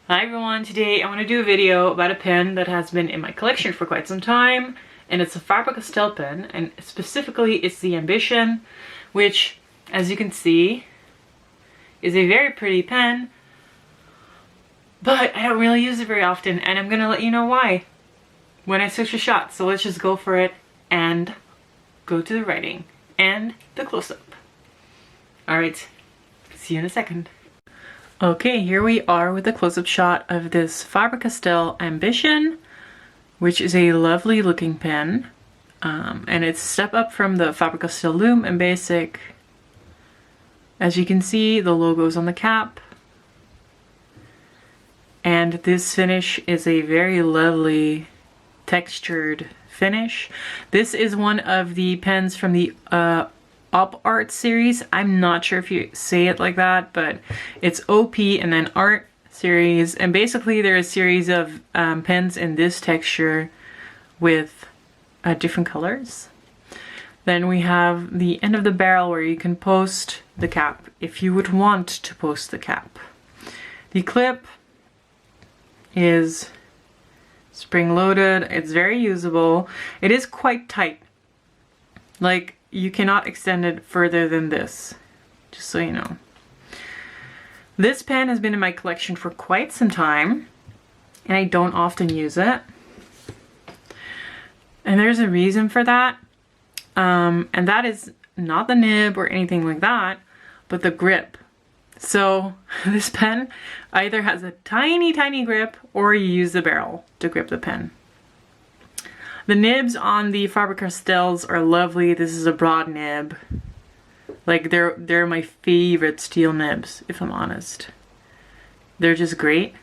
Hi everyone, today I want to do a video about a pen that has been in my collection for quite some time, and it's a Faber Castell pen, and specifically it's the Ambition, which, as you can see, is a very pretty pen, but I don't really use it very often, and I'm gonna let you know why when I switch a shot. So let's just go for it and go to the writing and the close-up. Alright, see you in a second. Okay, here we are with a close-up shot of this Faber Castell Ambition, which is a lovely looking pen, and it's a step up from the Faber Castell Loom and Basic. As you can see, the logo's on the cap, and this finish is a very lovely textured finish. This is one of the pens from the OpArt series. I'm not sure if you say it like that, but it's OP and then Art series, and basically they're a series of pens in this texture with different colors. Then we have the end of the barrel where you can post the cap if you would want to post the cap. The clip is spring-loaded. It's very usable. It is quite tight. Like, you cannot extend it further than this, just so you know. This pen has been in my collection for quite some time, and I don't often use it. And there's a reason for that. And that is not the nib or anything like that, but the grip. So this pen either has a tiny, tiny grip, or you use the barrel to grip the pen. The nibs on the Faber Castells are lovely. This is a broad nib. Like, they're my favorite steel nibs, if I'm honest. They're just great.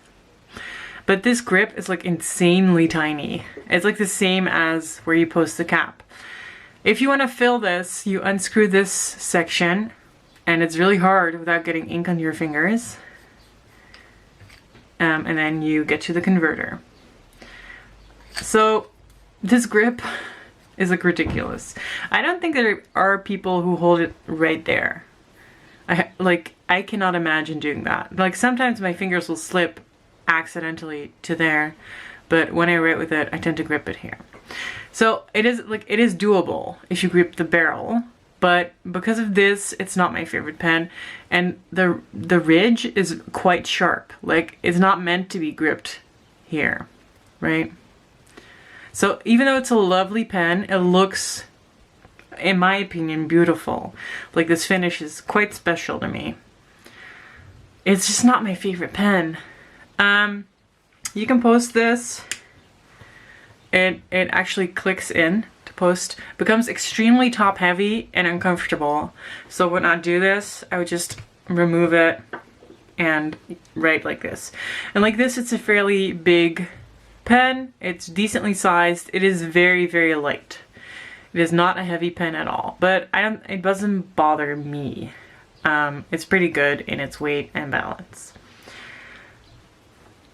But this grip is like insanely tiny. It's like the same as where you post the cap. If you want to fill this, you unscrew this section, and it's really hard without getting ink on your fingers. And then you get to the converter. So this grip is like ridiculous. I don't think there are people who hold it right there. I cannot imagine doing that. Like, sometimes my fingers will slip accidentally to there, but when I write with it, I tend to grip it here. So it is doable if you grip the barrel, but because of this, it's not my favorite pen, and the ridge is quite sharp. Like, it's not meant to be gripped here, right? So even though it's a lovely pen, it looks, in my opinion, beautiful. Like, this finish is quite special to me. It's just not my favorite pen. You can post this. It actually clicks in to post. Becomes extremely top heavy and uncomfortable. So when I do this, I would just remove it and write like this. And like this, it's a fairly big pen. It's decently sized. It is very, very light. It is not a heavy pen at all, but it doesn't bother me. It's pretty good in its weight and balance.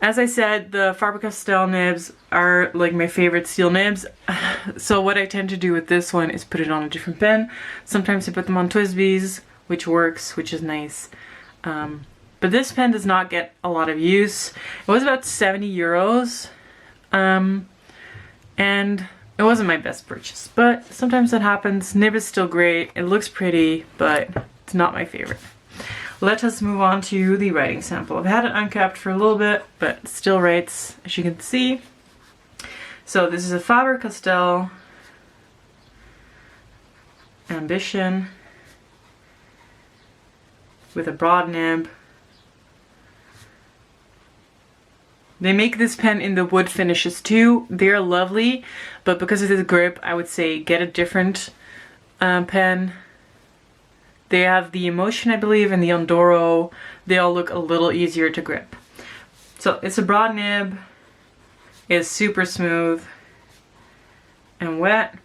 As I said, the Faber Castell nibs are like my favorite steel nibs. So what I tend to do with this one is put it on a different pen. Sometimes I put them on TWSBIs, which works, which is nice. But this pen does not get a lot of use. It was about 70 euros. And it wasn't my best purchase, but sometimes that happens. Nib is still great. It looks pretty, but it's not my favorite. Let us move on to the writing sample. I've had it uncapped for a little bit, but it still writes, as you can see. So this is a Faber Castell Ambition with a broad nib. They make this pen in the wood finishes too. They're lovely, but because of this grip, I would say get a different pen. They have the Emotion, I believe, and the Ondoro. They all look a little easier to grip. So it's a broad nib. It's super smooth and wet.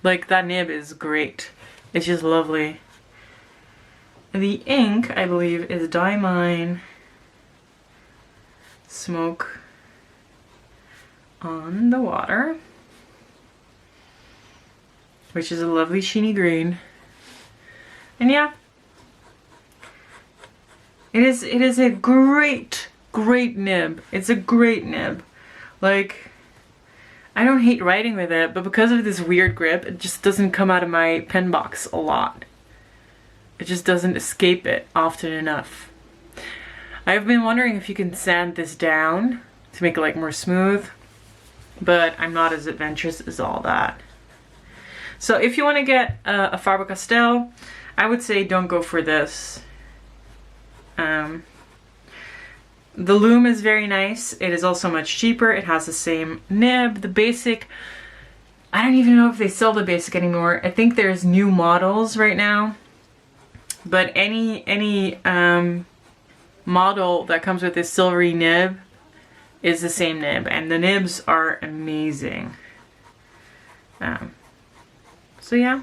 Like, that nib is great. It's just lovely. The ink, I believe, is Diamine Smoke on the Water, which is a lovely sheeny green. And yeah, it is a great great nib. It's a great nib. Like, I don't hate writing with it, but because of this weird grip, it just doesn't come out of my pen box a lot. It just doesn't escape it often enough. I've been wondering if you can sand this down to make it like more smooth, but I'm not as adventurous as all that. So if you want to get a Faber Castell, I would say don't go for this. The loom is very nice. It is also much cheaper. It has the same nib. The basic, I don't even know if they sell the basic anymore. I think there's new models right now. But any model that comes with this silvery nib is the same nib. And the nibs are amazing. So yeah.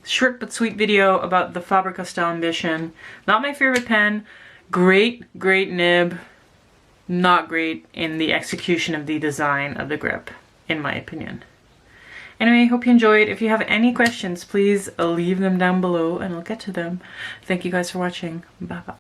Short but sweet video about the Faber Castell Ambition. Not my favorite pen. Great nib. Not great in the execution of the design of the grip, in my opinion. Anyway, hope you enjoyed. If you have any questions, please leave them down below and I'll get to them. Thank you guys for watching. Bye bye.